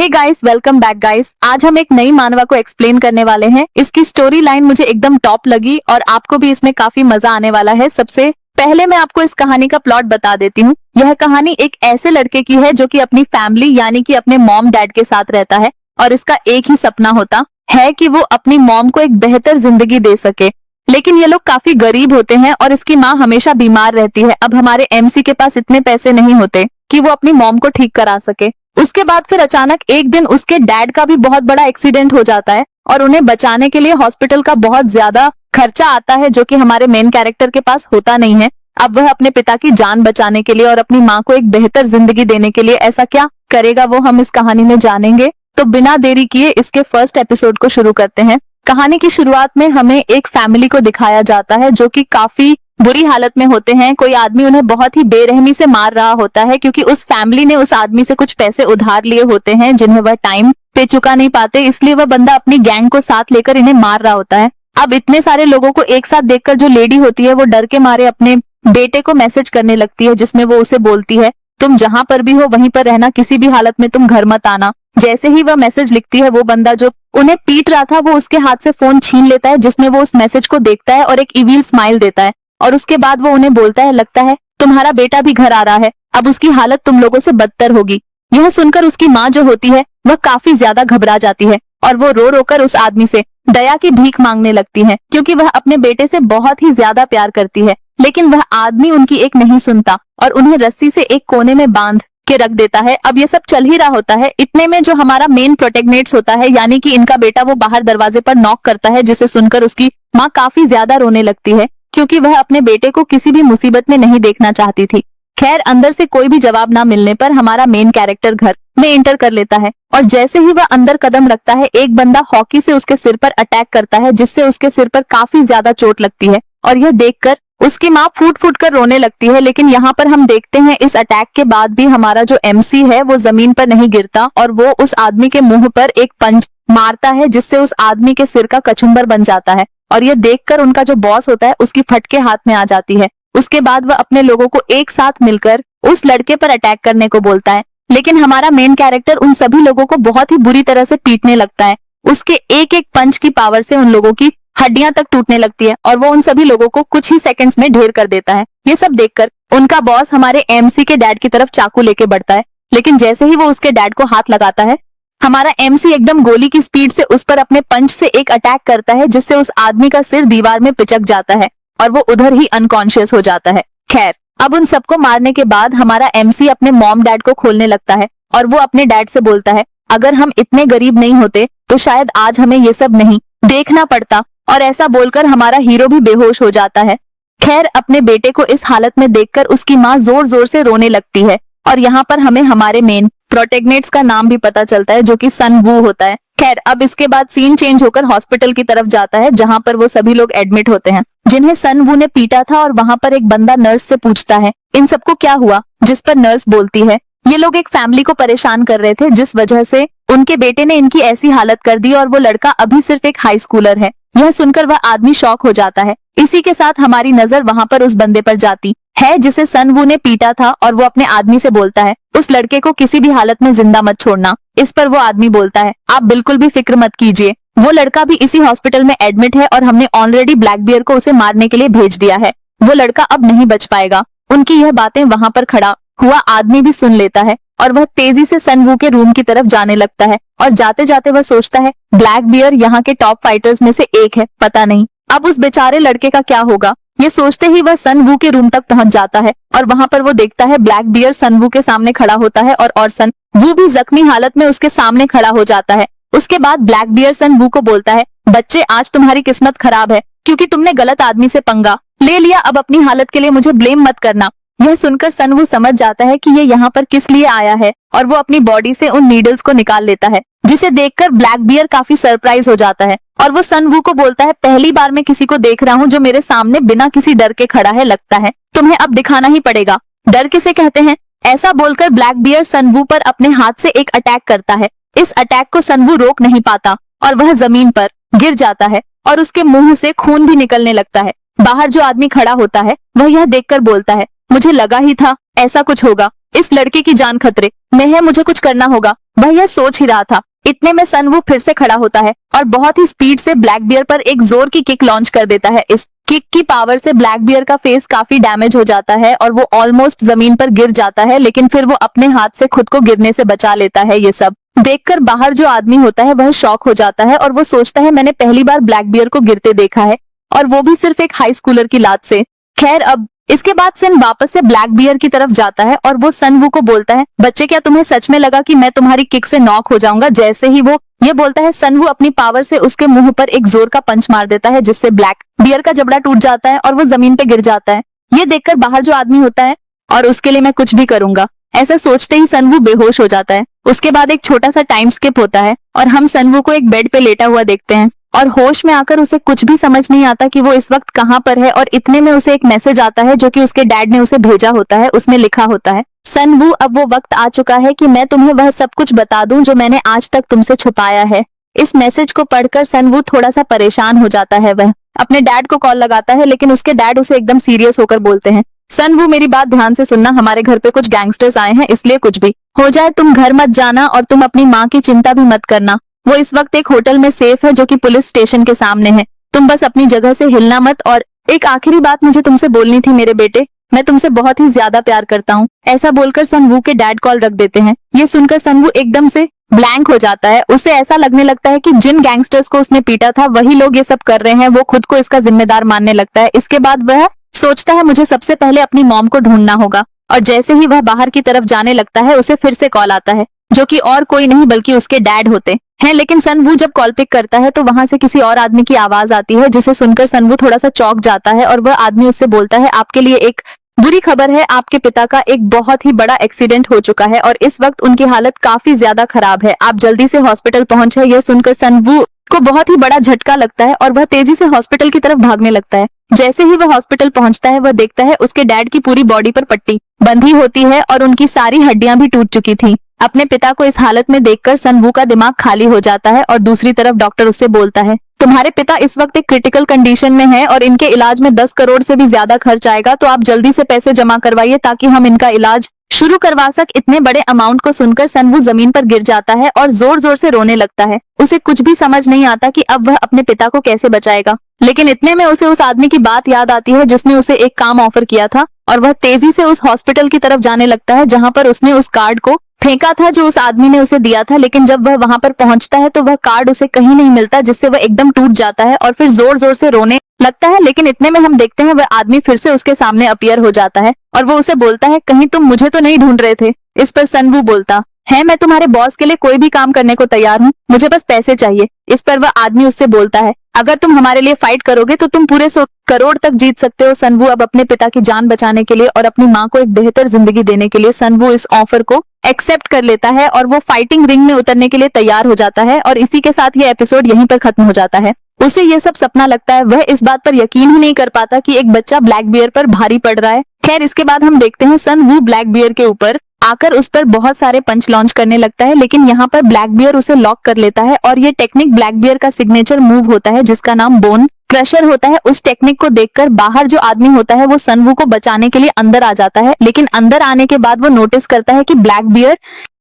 हे guys, welcome back guys. आज हम एक नई मानवा को एक्सप्लेन करने वाले हैं। इसकी स्टोरी लाइन मुझे एकदम टॉप लगी और आपको भी इसमें काफी मजा आने वाला है। सबसे पहले मैं आपको इस कहानी का प्लॉट बता देती हूँ। यह कहानी एक ऐसे लड़के की है जो कि अपनी फैमिली यानी कि अपने मॉम डैड के साथ रहता है और इसका एक ही सपना होता है कि वो अपनी मॉम को एक बेहतर जिंदगी दे सके। लेकिन ये लोग काफी गरीब होते हैं और इसकी माँ हमेशा बीमार रहती है। अब हमारे एमसी के पास इतने पैसे नहीं होते कि वो अपनी मॉम को ठीक करा सके। उसके बाद फिर अचानक एक दिन उसके डैड का भी बहुत बड़ा एक्सीडेंट हो जाता है और उन्हें बचाने के लिए हॉस्पिटल का बहुत ज्यादा खर्चा आता है जो कि हमारे मेन कैरेक्टर के पास होता नहीं है। अब वह अपने पिता की जान बचाने के लिए और अपनी माँ को एक बेहतर जिंदगी देने के लिए ऐसा क्या करेगा वो हम इस कहानी में जानेंगे। तो बिना देरी किए इसके फर्स्ट एपिसोड को शुरू करते हैं। कहानी की शुरुआत में हमें एक फैमिली को दिखाया जाता है जो कि काफी बुरी हालत में होते हैं। कोई आदमी उन्हें बहुत ही बेरहमी से मार रहा होता है क्योंकि उस फैमिली ने उस आदमी से कुछ पैसे उधार लिए होते हैं जिन्हें वह टाइम पे चुका नहीं पाते, इसलिए वह बंदा अपनी गैंग को साथ लेकर इन्हें मार रहा होता है। अब इतने सारे लोगों को एक साथ देखकर जो लेडी होती है वो डर के मारे अपने बेटे को मैसेज करने लगती है जिसमें वो उसे बोलती है, तुम जहां पर भी हो वहीं पर रहना, किसी भी हालत में तुम घर मत आना। जैसे ही वह मैसेज लिखती है वो बंदा जो उन्हें पीट रहा था वो उसके हाथ से फोन छीन लेता है जिसमें वो उस मैसेज को देखता है और एक इविल स्माइल देता है और उसके बाद वो उन्हें बोलता है, लगता है तुम्हारा बेटा भी घर आ रहा है, अब उसकी हालत तुम लोगों से बदतर होगी। यह सुनकर उसकी माँ जो होती है वह काफी ज्यादा घबरा जाती है और वो रो रो कर उस आदमी से दया की भीख मांगने लगती है क्योंकि वह अपने बेटे से बहुत ही ज्यादा प्यार करती है। लेकिन वह आदमी उनकी एक नहीं सुनता और उन्हें रस्सी से एक कोने में बांध के रख देता है। अब ये सब चल ही रहा होता है, इतने में जो हमारा मेन प्रोटेगनेट्स होता है यानी कि इनका बेटा वो बाहर दरवाजे पर नॉक करता है जिसे सुनकर उसकी माँ काफी ज्यादा रोने लगती है क्योंकि वह अपने बेटे को किसी भी मुसीबत में नहीं देखना चाहती थी। खैर अंदर से कोई भी जवाब ना मिलने पर हमारा मेन कैरेक्टर घर में एंटर कर लेता है और जैसे ही वह अंदर कदम रखता है एक बंदा हॉकी से उसके सिर पर अटैक करता है जिससे उसके सिर पर काफी ज्यादा चोट लगती है और यह देखकर उसकी माँ फूट फूट कर रोने लगती है। लेकिन यहाँ पर हम देखते हैं इस अटैक के बाद भी हमारा जो एमसी है वो जमीन पर नहीं गिरता और वो उस आदमी के मुंह पर एक पंच मारता है जिससे उस आदमी के सिर का कचुम्बर बन जाता है और यह देखकर उनका जो बॉस होता है उसकी फटके हाथ में आ जाती है। उसके बाद वह अपने लोगों को एक साथ मिलकर उस लड़के पर अटैक करने को बोलता है। लेकिन हमारा मेन कैरेक्टर उन सभी लोगों को बहुत ही बुरी तरह से पीटने लगता है। उसके एक एक पंच की पावर से उन लोगों की हड्डियां तक टूटने लगती है और वो उन सभी लोगों को कुछ ही सेकंड्स में ढेर कर देता है। ये सब देखकर उनका बॉस हमारे एमसी के डैड की तरफ चाकू लेके बढ़ता है, लेकिन जैसे ही वो उसके डैड को हाथ लगाता है हमारा एमसी एकदम गोली की स्पीड से उस पर अपने पंच से एक अटैक करता है जिससे उस आदमी का सिर दीवार में पिचक जाता है और वो उधर ही अनकॉन्शियस हो जाता है। खैर अब उन सबको मारने के बाद हमारा एमसी अपने मॉम डैड को खोलने लगता है और वो अपने डैड से बोलता है, अगर हम इतने गरीब नहीं होते तो शायद आज हमें ये सब नहीं देखना पड़ता, और ऐसा बोलकर हमारा हीरो भी बेहोश हो जाता है। खैर अपने बेटे को इस हालत में देखकर उसकी माँ जोर जोर से रोने लगती है और यहाँ पर हमें हमारे मेन प्रोटेगनेट्स का नाम भी पता चलता है जो कि सन वू होता है। खैर अब इसके बाद सीन चेंज होकर हॉस्पिटल की तरफ जाता है जहाँ पर वो सभी लोग एडमिट होते हैं जिन्हें सन वू ने पीटा था और वहाँ पर एक बंदा नर्स से पूछता है इन सबको क्या हुआ, जिस पर नर्स बोलती है ये लोग एक फैमिली को परेशान कर रहे थे जिस वजह से उनके बेटे ने इनकी ऐसी हालत कर दी और वो लड़का अभी सिर्फ एक हाई स्कूलर है। यह सुनकर वह आदमी शॉक हो जाता है। इसी के साथ हमारी नजर वहां पर उस बंदे पर जाती है जिसे सन वू ने पीटा था और वो अपने आदमी से बोलता है, उस लड़के को किसी भी हालत में जिंदा मत छोड़ना। इस पर वो आदमी बोलता है, आप बिल्कुल भी फिक्र मत कीजिए, वो लड़का भी इसी हॉस्पिटल में एडमिट है और हमने ऑलरेडी ब्लैक बियर को उसे मारने के लिए भेज दिया है, वो लड़का अब नहीं बच पाएगा। उनकी यह बातें वहां पर खड़ा हुआ आदमी भी सुन लेता है और वह तेजी से सन वू के रूम की तरफ जाने लगता है और जाते जाते वह सोचता है ब्लैक बियर यहाँ के टॉप फाइटर्स में से एक है, पता नहीं अब उस बेचारे लड़के का क्या होगा। ये सोचते ही वह सन वू के रूम तक पहुंच जाता है और वहां पर वो देखता है ब्लैक बियर सन वू के सामने खड़ा होता है और सन वू भी जख्मी हालत में उसके सामने खड़ा हो जाता है। उसके बाद ब्लैक बियर सन वू को बोलता है, बच्चे आज तुम्हारी किस्मत खराब है क्योंकि तुमने गलत आदमी से पंगा ले लिया, अब अपनी हालत के लिए मुझे ब्लेम मत करना। यह सुनकर सन वू समझ जाता है कि ये यहाँ पर किस लिए आया है और वो अपनी बॉडी से उन नीडल्स को निकाल लेता है जिसे देखकर ब्लैक बियर काफी सरप्राइज हो जाता है और वो सन वू को बोलता है, पहली बार मैं किसी को देख रहा हूँ जो मेरे सामने बिना किसी डर के खड़ा है, लगता है तुम्हें अब दिखाना ही पड़ेगा, डर किसे कहते हैं। ऐसा बोलकर ब्लैक बियर सन वू पर अपने हाथ से एक अटैक करता है। इस अटैक को सन वू रोक नहीं पाता और वह जमीन पर गिर जाता है और उसके मुंह से खून भी निकलने लगता है। बाहर जो आदमी खड़ा होता है वह यह देखकर बोलता है, मुझे लगा ही था ऐसा कुछ होगा, इस लड़के की जान खतरे में है, मुझे कुछ करना होगा। वह यह सोच ही रहा था। इतने में सनवू फिर से खड़ा होता है और बहुत ही स्पीड से ब्लैक बियर पर एक जोर की किक लॉन्च कर देता है। इस किक की पावर से ब्लैक बियर का फेस काफी डैमेज हो जाता है और वो ऑलमोस्ट जमीन पर गिर जाता है, लेकिन फिर वो अपने हाथ से खुद को गिरने से बचा लेता है। ये सब देखकर बाहर जो आदमी होता है वह शॉक हो जाता है और वो सोचता है मैंने पहली बार ब्लैक बियर को गिरते देखा है, और वो भी सिर्फ एक हाई स्कूलर की लात से। खैर, अब इसके बाद सिन वापस से ब्लैक बियर की तरफ जाता है और वो सनवू को बोलता है, बच्चे क्या तुम्हें सच में लगा कि मैं तुम्हारी किक से नॉक हो जाऊंगा? जैसे ही वो ये बोलता है, सनवू अपनी पावर से उसके मुंह पर एक जोर का पंच मार देता है, जिससे ब्लैक बियर का जबड़ा टूट जाता है और वो जमीन पे गिर जाता है। ये देखकर बाहर जो आदमी होता है, और उसके लिए मैं कुछ भी करूंगा, ऐसा सोचते ही सनवू बेहोश हो जाता है। उसके बाद एक छोटा सा टाइम स्किप होता है और हम सनवू को एक बेड पे लेटा हुआ देखते हैं और होश में आकर उसे कुछ भी समझ नहीं आता कि वो इस वक्त कहाँ पर है। और इतने में उसे एक मैसेज आता है जो कि उसके डैड ने उसे भेजा होता है। उसमें लिखा होता है, सनवू, अब वो वक्त आ चुका है कि मैं तुम्हें वह सब कुछ बता दूं जो मैंने आज तक तुमसे छुपाया है। इस मैसेज को पढ़कर सनवू थोड़ा सा परेशान हो जाता है। वह अपने डैड को कॉल लगाता है, लेकिन उसके डैड उसे एकदम सीरियस होकर बोलते हैं, सनवू मेरी बात ध्यान से सुनना, हमारे घर पे कुछ गैंगस्टर्स आए हैं, इसलिए कुछ भी हो जाए तुम घर मत जाना और तुम अपनी माँ की चिंता भी मत करना। वो इस वक्त एक होटल में सेफ है जो कि पुलिस स्टेशन के सामने है। तुम बस अपनी जगह से हिलना मत। और एक आखिरी बात मुझे तुमसे बोलनी थी मेरे बेटे, मैं तुमसे बहुत ही ज्यादा प्यार करता हूँ। ऐसा बोलकर सनवू के डैड कॉल रख देते हैं। ये सुनकर सनवू एकदम से ब्लैंक हो जाता है। उसे ऐसा लगने लगता है कि जिन गैंगस्टर्स को उसने पीटा था वही लोग ये सब कर रहे हैं। वो खुद को इसका जिम्मेदार मानने लगता है। इसके बाद वह सोचता है मुझे सबसे पहले अपनी मॉम को ढूंढना होगा। और जैसे ही वह बाहर की तरफ जाने लगता है, उसे फिर से कॉल आता है, जो कि और कोई नहीं बल्कि उसके डैड होते हैं। लेकिन सनवू जब कॉल पिक करता है तो वहां से किसी और आदमी की आवाज आती है, जिसे सुनकर सनवू थोड़ा सा चौंक जाता है और वह आदमी उससे बोलता है, आपके लिए एक बुरी खबर है, आपके पिता का एक बहुत ही बड़ा एक्सीडेंट हो चुका है और इस वक्त उनकी हालत काफी ज्यादा खराब है, आप जल्दी से हॉस्पिटल पहुंचे। यह सुनकर सनवू को बहुत ही बड़ा झटका लगता है और वह तेजी से हॉस्पिटल की तरफ भागने लगता है। जैसे ही वह हॉस्पिटल पहुंचता है, वह देखता है उसके डैड की पूरी बॉडी पर पट्टी बंधी होती है और उनकी सारी हड्डियां भी टूट चुकी थी। अपने पिता को इस हालत में देखकर सनवू का दिमाग खाली हो जाता है और दूसरी तरफ डॉक्टर उससे बोलता है, तुम्हारे पिता इस वक्त एक क्रिटिकल कंडीशन में है और इनके इलाज में 10 करोड़ से भी ज्यादा खर्च आएगा, तो आप जल्दी से पैसे जमा करवाइए ताकि हम इनका इलाज शुरू करवा सक। इतने बड़े अमाउंट को सुनकर सनवू जमीन पर गिर जाता है और जोर जोर से रोने लगता है। उसे कुछ भी समझ नहीं आता कि अब वह अपने पिता को कैसे बचाएगा। लेकिन इतने में उसे उस आदमी की बात याद आती है जिसने उसे एक काम ऑफर किया था और वह तेजी से उस हॉस्पिटल की तरफ जाने लगता है जहां पर उसने उस कार्ड को फेंका था जो उस आदमी ने उसे दिया था। लेकिन जब वह वहां पर पहुंचता है तो वह कार्ड उसे कहीं नहीं मिलता, जिससे वह एकदम टूट जाता है और फिर जोर जोर से रोने लगता है। लेकिन इतने में हम देखते हैं वह आदमी फिर से उसके सामने अपीयर हो जाता है और वो उसे बोलता है, कहीं तुम मुझे तो नहीं ढूंढ रहे थे? इस पर सनवू बोलता है, मैं तुम्हारे बॉस के लिए कोई भी काम करने को तैयार हूँ, मुझे बस पैसे चाहिए। इस पर वह आदमी उससे बोलता है, अगर तुम हमारे लिए फाइट करोगे तो तुम पूरे 100 करोड़ तक जीत सकते हो। सनवू अब अपने पिता की जान बचाने के लिए और अपनी माँ को एक बेहतर जिंदगी देने के लिए सनवू इस ऑफर को एक्सेप्ट कर लेता है और वो फाइटिंग रिंग में उतरने के लिए तैयार हो जाता है। और इसी के साथ ये एपिसोड यहीं पर खत्म हो जाता है। उसे ये सब सपना लगता है, वह इस बात पर यकीन ही नहीं कर पाता कि एक बच्चा ब्लैक बियर पर भारी पड़ रहा है। खैर, इसके बाद हम देखते हैं सनवू ब्लैक बियर के ऊपर आकर उस पर बहुत सारे पंच लॉन्च करने लगता है, लेकिन यहाँ पर ब्लैक बियर उसे लॉक कर लेता है और ये टेक्निक ब्लैक बियर का सिग्नेचर मूव होता है जिसका नाम बोन क्रशर होता है। उस टेक्निक को देखकर बाहर जो आदमी होता है वो सनवू को बचाने के लिए अंदर आ जाता है, लेकिन अंदर आने के बाद वो नोटिस करता है कि ब्लैक बियर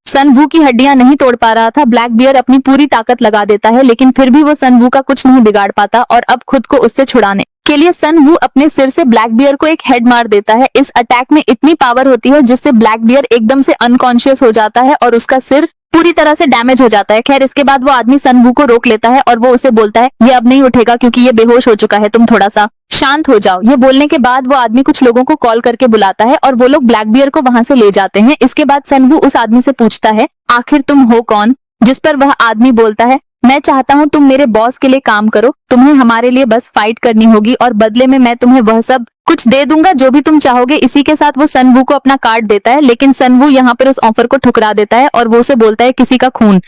सनवू की हड्डियां नहीं तोड़ पा रहा था। ब्लैक बियर अपनी पूरी ताकत लगा देता है, लेकिन फिर भी वो सनवू का कुछ नहीं बिगाड़ पाता और अब खुद को उससे छुड़ाने के लिए सनवू अपने सिर से ब्लैक बियर को एक हेड मार देता है। इस अटैक में इतनी पावर होती है जिससे ब्लैक बियर एकदम से अनकॉन्शियस हो जाता है और उसका सिर पूरी तरह से डैमेज हो जाता है। खैर, इसके बाद वो आदमी सनवू को रोक लेता है और वो उसे बोलता है, ये अब नहीं उठेगा क्योंकि ये बेहोश हो चुका है, तुम थोड़ा सा शांत हो जाओ। ये बोलने के बाद वो आदमी कुछ लोगों को कॉल करके बुलाता है और वो लोग ब्लैक बियर को वहां से ले जाते हैं। इसके बाद सनवू उस आदमी से पूछता है, आखिर तुम हो कौन? जिस पर वह आदमी बोलता है, मैं चाहता हूँ तुम मेरे बॉस के लिए काम करो, तुम्हें हमारे लिए बस फाइट करनी होगी और बदले में मैं तुम्हें वह सब कुछ दे दूंगा जो भी तुम चाहोगे। इसी के साथ वो सनवू को अपना कार्ड देता है, लेकिन सनवू यहाँ पर उस ऑफर को ठुकरा देता है और वो उसे बोलता है, किसी का खून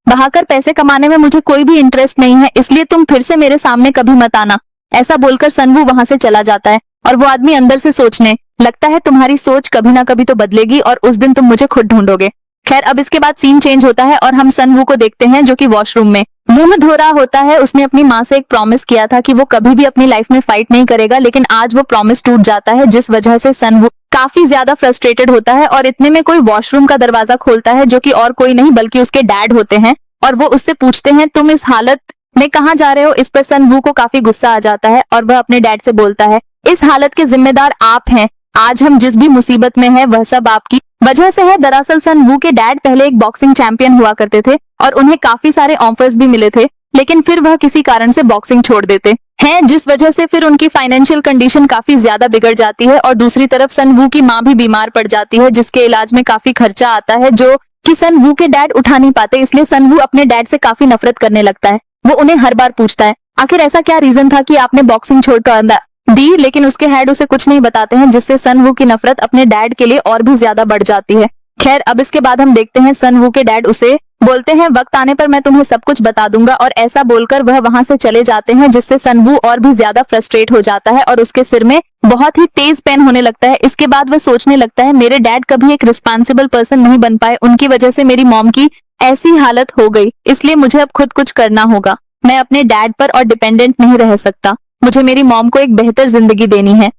बहाकर पैसे कमाने में मुझे कोई भी इंटरेस्ट नहीं है, इसलिए तुम फिर से मेरे सामने कभी मत आना। ऐसा बोलकर सनवू वहां से चला जाता है और वो आदमी अंदर से सोचने लगता है, तुम्हारी सोच कभी ना कभी तो बदलेगी और उस दिन तुम मुझे खुद ढूंढोगे। खैर, अब इसके बाद सीन चेंज होता है और हम सनवू को देखते हैं जो कि वॉशरूम में मुंह धो रहा होता है। उसने अपनी माँ से एक प्रॉमिस किया था कि वो कभी भी अपनी लाइफ में फाइट नहीं करेगा, लेकिन आज वो प्रॉमिस टूट जाता है, जिस वजह से सनवू काफी ज्यादा फ्रस्ट्रेटेड होता है और इतने में कोई वॉशरूम का दरवाजा खोलता है, जो कि और कोई नहीं बल्कि उसके डैड होते हैं। और वो उससे पूछते हैं तुम इस हालत में कहाँ जा रहे हो। इस पर सन वू को काफी गुस्सा आ जाता है और वह अपने डैड से बोलता है इस हालत के जिम्मेदार आप हैं, आज हम जिस भी मुसीबत में हैं वह सब आपकी वजह से है। दरअसल सन वू के डैड पहले एक बॉक्सिंग चैंपियन हुआ करते थे और उन्हें काफी सारे ऑफर्स भी मिले थे, लेकिन फिर वह किसी कारण से बॉक्सिंग छोड़ देते हैं, जिस वजह से फिर उनकी फाइनेंशियल कंडीशन काफी ज्यादा बिगड़ जाती है। और दूसरी तरफ सन वू की माँ भी बीमार पड़ जाती है, जिसके इलाज में काफी खर्चा आता है, जो कि सन वू के डैड उठा नहीं पाते। इसलिए सन वू अपने डैड से काफी नफरत करने लगता है। वो उन्हें हर बार पूछता है आखिर ऐसा क्या रीजन था कि आपने बॉक्सिंग छोड़कर दी, लेकिन उसके हेड उसे कुछ नहीं बताते हैं, जिससे सन वू की नफरत अपने डैड के लिए और भी ज्यादा बढ़ जाती है। खैर, अब इसके बाद हम देखते हैं सन वू के डैड उसे बोलते हैं वक्त आने पर मैं तुम्हें सब कुछ बता दूंगा, और ऐसा बोलकर वह वहां से चले जाते हैं, जिससे सन वू और भी ज्यादा फ्रस्ट्रेट हो जाता है और उसके सिर में बहुत ही तेज पेन होने लगता है। इसके बाद वह सोचने लगता है मेरे डैड कभी एक रिस्पॉन्सिबल पर्सन नहीं बन पाए, उनकी वजह से मेरी मॉम की ऐसी हालत हो गई, इसलिए मुझे अब खुद कुछ करना होगा। मैं अपने डैड पर और डिपेंडेंट नहीं रह सकता, मुझे मेरी मॉम को एक बेहतर जिंदगी देनी है।